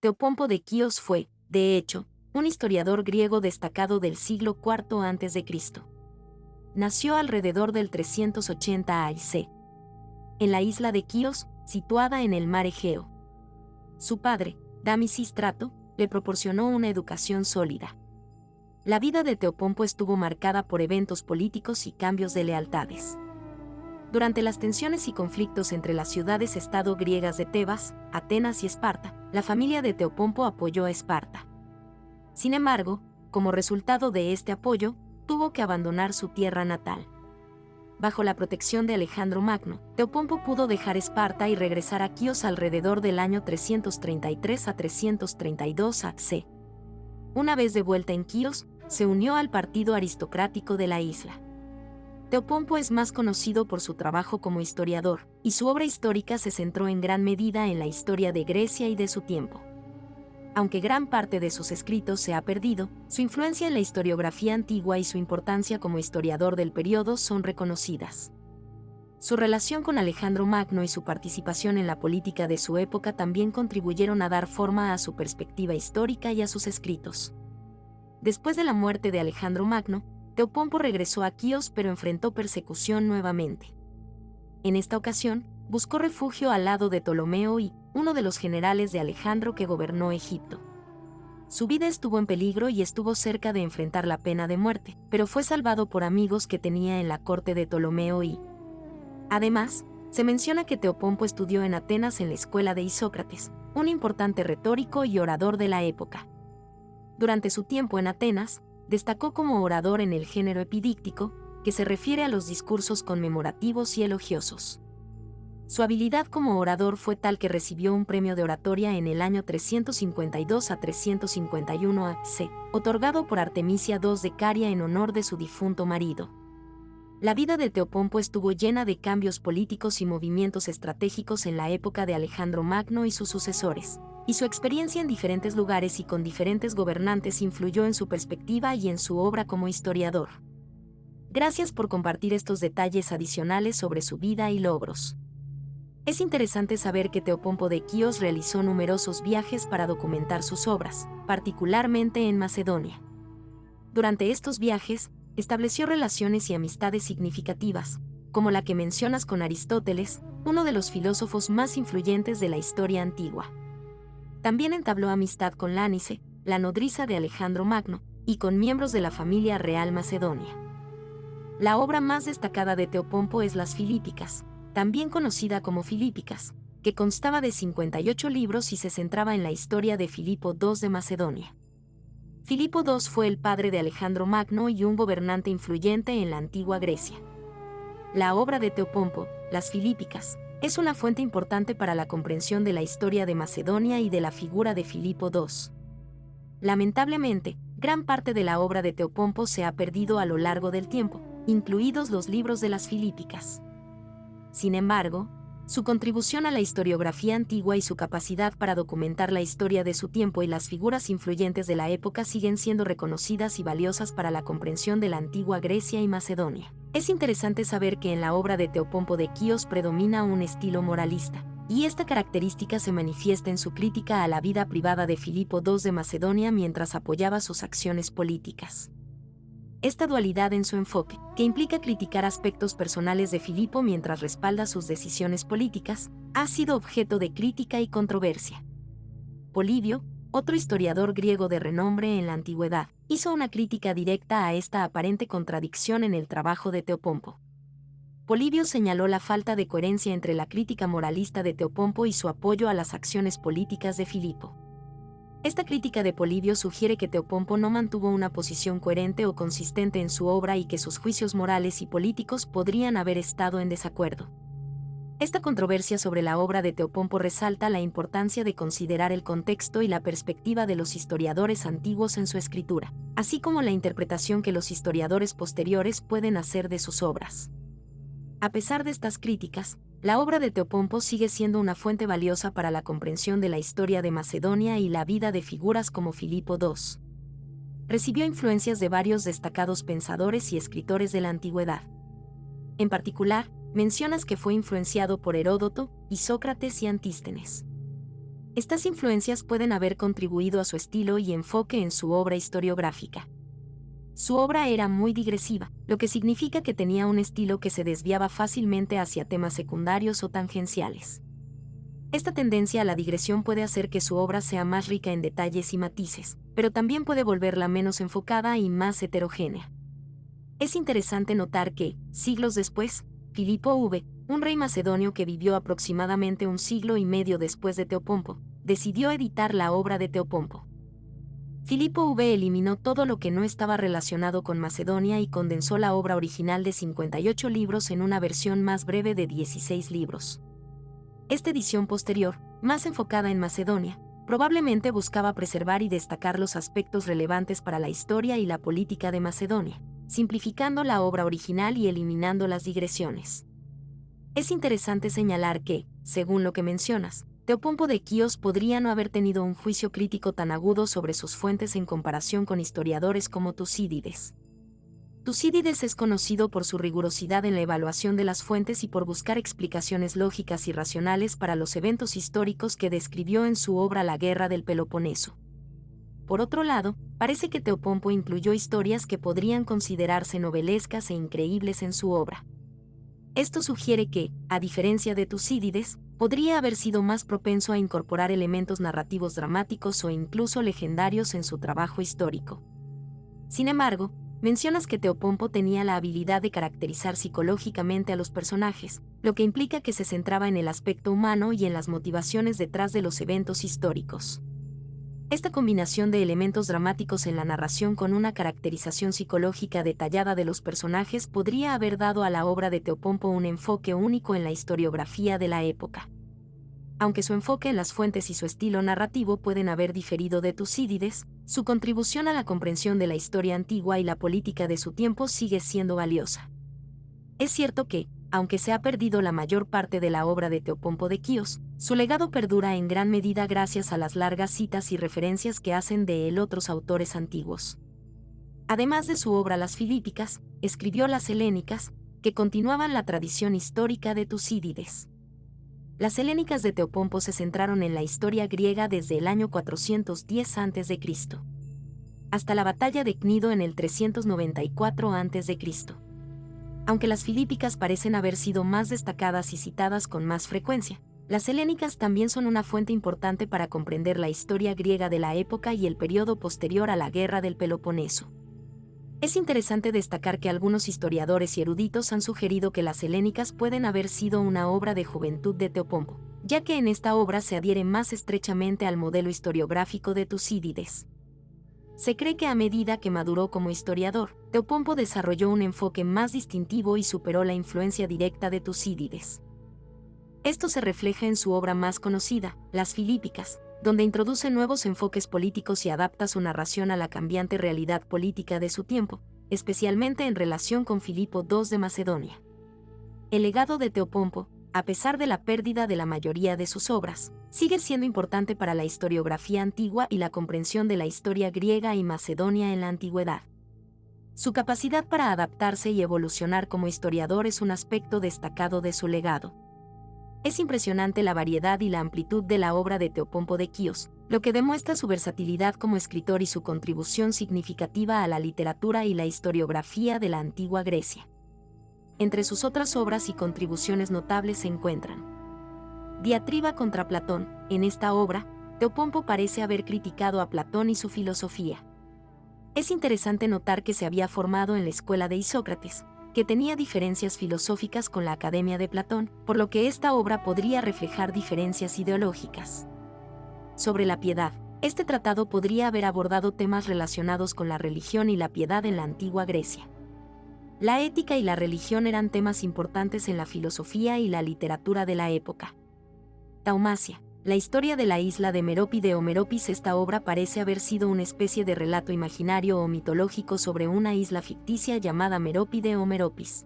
Teopompo de Quíos fue, de hecho, un historiador griego destacado del siglo IV a.C. Nació alrededor del 380 a.C. en la isla de Quíos, situada en el mar Egeo. Su padre, Damisistrato, le proporcionó una educación sólida. La vida de Teopompo estuvo marcada por eventos políticos y cambios de lealtades. Durante las tensiones y conflictos entre las ciudades-estado griegas de Tebas, Atenas y Esparta, la familia de Teopompo apoyó a Esparta. Sin embargo, como resultado de este apoyo, tuvo que abandonar su tierra natal. Bajo la protección de Alejandro Magno, Teopompo pudo dejar Esparta y regresar a Quíos alrededor del año 333 a 332 a.C. Una vez de vuelta en Quíos, se unió al partido aristocrático de la isla. Teopompo es más conocido por su trabajo como historiador, y su obra histórica se centró en gran medida en la historia de Grecia y de su tiempo. Aunque gran parte de sus escritos se ha perdido, su influencia en la historiografía antigua y su importancia como historiador del periodo son reconocidas. Su relación con Alejandro Magno y su participación en la política de su época también contribuyeron a dar forma a su perspectiva histórica y a sus escritos. Después de la muerte de Alejandro Magno, Teopompo regresó a Quíos pero enfrentó persecución nuevamente. En esta ocasión, buscó refugio al lado de Ptolomeo I, uno de los generales de Alejandro que gobernó Egipto. Su vida estuvo en peligro y estuvo cerca de enfrentar la pena de muerte, pero fue salvado por amigos que tenía en la corte de Ptolomeo I. Además, se menciona que Teopompo estudió en Atenas en la escuela de Isócrates, un importante retórico y orador de la época. Durante su tiempo en Atenas, destacó como orador en el género epidíctico, que se refiere a los discursos conmemorativos y elogiosos. Su habilidad como orador fue tal que recibió un premio de oratoria en el año 352 a 351 a.C., otorgado por Artemisia II de Caria en honor de su difunto marido. La vida de Teopompo estuvo llena de cambios políticos y movimientos estratégicos en la época de Alejandro Magno y sus sucesores, y su experiencia en diferentes lugares y con diferentes gobernantes influyó en su perspectiva y en su obra como historiador. Gracias por compartir estos detalles adicionales sobre su vida y logros. Es interesante saber que Teopompo de Quíos realizó numerosos viajes para documentar sus obras, particularmente en Macedonia. Durante estos viajes, estableció relaciones y amistades significativas, como la que mencionas con Aristóteles, uno de los filósofos más influyentes de la historia antigua. También entabló amistad con Lánice, la nodriza de Alejandro Magno, y con miembros de la familia real macedonia. La obra más destacada de Teopompo es Las Filípicas, también conocida como Filípicas, que constaba de 58 libros y se centraba en la historia de Filipo II de Macedonia. Filipo II fue el padre de Alejandro Magno y un gobernante influyente en la antigua Grecia. La obra de Teopompo, Las Filípicas, es una fuente importante para la comprensión de la historia de Macedonia y de la figura de Filipo II. Lamentablemente, gran parte de la obra de Teopompo se ha perdido a lo largo del tiempo, incluidos los libros de las Filípicas. Sin embargo, su contribución a la historiografía antigua y su capacidad para documentar la historia de su tiempo y las figuras influyentes de la época siguen siendo reconocidas y valiosas para la comprensión de la antigua Grecia y Macedonia. Es interesante saber que en la obra de Teopompo de Quíos predomina un estilo moralista, y esta característica se manifiesta en su crítica a la vida privada de Filipo II de Macedonia mientras apoyaba sus acciones políticas. Esta dualidad en su enfoque, que implica criticar aspectos personales de Filipo mientras respalda sus decisiones políticas, ha sido objeto de crítica y controversia. Polibio, otro historiador griego de renombre en la antigüedad, hizo una crítica directa a esta aparente contradicción en el trabajo de Teopompo. Polibio señaló la falta de coherencia entre la crítica moralista de Teopompo y su apoyo a las acciones políticas de Filipo. Esta crítica de Polibio sugiere que Teopompo no mantuvo una posición coherente o consistente en su obra y que sus juicios morales y políticos podrían haber estado en desacuerdo. Esta controversia sobre la obra de Teopompo resalta la importancia de considerar el contexto y la perspectiva de los historiadores antiguos en su escritura, así como la interpretación que los historiadores posteriores pueden hacer de sus obras. A pesar de estas críticas, la obra de Teopompo sigue siendo una fuente valiosa para la comprensión de la historia de Macedonia y la vida de figuras como Filipo II. Recibió influencias de varios destacados pensadores y escritores de la antigüedad. En particular, mencionas que fue influenciado por Heródoto, Isócrates y Antístenes. Estas influencias pueden haber contribuido a su estilo y enfoque en su obra historiográfica. Su obra era muy digresiva, lo que significa que tenía un estilo que se desviaba fácilmente hacia temas secundarios o tangenciales. Esta tendencia a la digresión puede hacer que su obra sea más rica en detalles y matices, pero también puede volverla menos enfocada y más heterogénea. Es interesante notar que, siglos después, Filipo V, un rey macedonio que vivió aproximadamente un siglo y medio después de Teopompo, decidió editar la obra de Teopompo. Filipo V eliminó todo lo que no estaba relacionado con Macedonia y condensó la obra original de 58 libros en una versión más breve de 16 libros. Esta edición posterior, más enfocada en Macedonia, probablemente buscaba preservar y destacar los aspectos relevantes para la historia y la política de Macedonia, simplificando la obra original y eliminando las digresiones. Es interesante señalar que, según lo que mencionas, Teopompo de Quíos podría no haber tenido un juicio crítico tan agudo sobre sus fuentes en comparación con historiadores como Tucídides. Tucídides es conocido por su rigurosidad en la evaluación de las fuentes y por buscar explicaciones lógicas y racionales para los eventos históricos que describió en su obra La Guerra del Peloponeso. Por otro lado, parece que Teopompo incluyó historias que podrían considerarse novelescas e increíbles en su obra. Esto sugiere que, a diferencia de Tucídides, podría haber sido más propenso a incorporar elementos narrativos dramáticos o incluso legendarios en su trabajo histórico. Sin embargo, mencionas que Teopompo tenía la habilidad de caracterizar psicológicamente a los personajes, lo que implica que se centraba en el aspecto humano y en las motivaciones detrás de los eventos históricos. Esta combinación de elementos dramáticos en la narración con una caracterización psicológica detallada de los personajes podría haber dado a la obra de Teopompo un enfoque único en la historiografía de la época. Aunque su enfoque en las fuentes y su estilo narrativo pueden haber diferido de Tucídides, su contribución a la comprensión de la historia antigua y la política de su tiempo sigue siendo valiosa. Es cierto que, aunque se ha perdido la mayor parte de la obra de Teopompo de Quíos, su legado perdura en gran medida gracias a las largas citas y referencias que hacen de él otros autores antiguos. Además de su obra Las Filípicas, escribió Las Helénicas, que continuaban la tradición histórica de Tucídides. Las Helénicas de Teopompo se centraron en la historia griega desde el año 410 a.C. hasta la batalla de Cnido en el 394 a.C. Aunque las Filípicas parecen haber sido más destacadas y citadas con más frecuencia, las Helénicas también son una fuente importante para comprender la historia griega de la época y el periodo posterior a la Guerra del Peloponeso. Es interesante destacar que algunos historiadores y eruditos han sugerido que las Helénicas pueden haber sido una obra de juventud de Teopompo, ya que en esta obra se adhiere más estrechamente al modelo historiográfico de Tucídides. Se cree que a medida que maduró como historiador, Teopompo desarrolló un enfoque más distintivo y superó la influencia directa de Tucídides. Esto se refleja en su obra más conocida, Las Filípicas, donde introduce nuevos enfoques políticos y adapta su narración a la cambiante realidad política de su tiempo, especialmente en relación con Filipo II de Macedonia. El legado de Teopompo, a pesar de la pérdida de la mayoría de sus obras, sigue siendo importante para la historiografía antigua y la comprensión de la historia griega y macedonia en la antigüedad. Su capacidad para adaptarse y evolucionar como historiador es un aspecto destacado de su legado. Es impresionante la variedad y la amplitud de la obra de Teopompo de Quíos, lo que demuestra su versatilidad como escritor y su contribución significativa a la literatura y la historiografía de la antigua Grecia. Entre sus otras obras y contribuciones notables se encuentran Diatriba contra Platón. En esta obra, Teopompo parece haber criticado a Platón y su filosofía. Es interesante notar que se había formado en la escuela de Isócrates, que tenía diferencias filosóficas con la Academia de Platón, por lo que esta obra podría reflejar diferencias ideológicas. Sobre la piedad, este tratado podría haber abordado temas relacionados con la religión y la piedad en la antigua Grecia. La ética y la religión eran temas importantes en la filosofía y la literatura de la época. Taumacia, la historia de la isla de Merópide o Meropis. Esta obra parece haber sido una especie de relato imaginario o mitológico sobre una isla ficticia llamada Merópide o Meropis.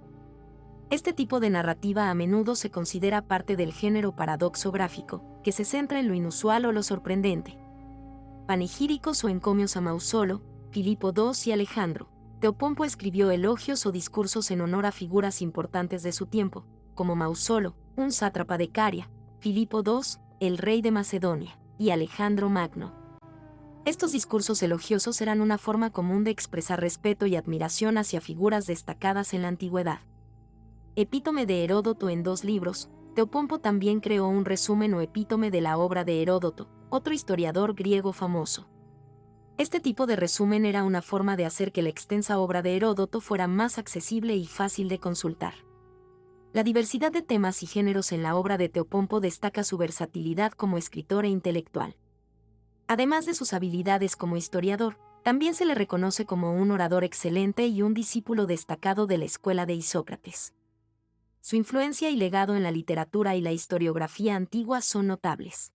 Este tipo de narrativa a menudo se considera parte del género paradoxográfico, que se centra en lo inusual o lo sorprendente. Panegíricos o encomios a Mausolo, Filipo II y Alejandro. Teopompo escribió elogios o discursos en honor a figuras importantes de su tiempo, como Mausolo, un sátrapa de Caria, Filipo II, el rey de Macedonia, y Alejandro Magno. Estos discursos elogiosos eran una forma común de expresar respeto y admiración hacia figuras destacadas en la antigüedad. Epítome de Heródoto en 2 libros, Teopompo también creó un resumen o epítome de la obra de Heródoto, otro historiador griego famoso. Este tipo de resumen era una forma de hacer que la extensa obra de Heródoto fuera más accesible y fácil de consultar. La diversidad de temas y géneros en la obra de Teopompo destaca su versatilidad como escritor e intelectual. Además de sus habilidades como historiador, también se le reconoce como un orador excelente y un discípulo destacado de la escuela de Isócrates. Su influencia y legado en la literatura y la historiografía antigua son notables.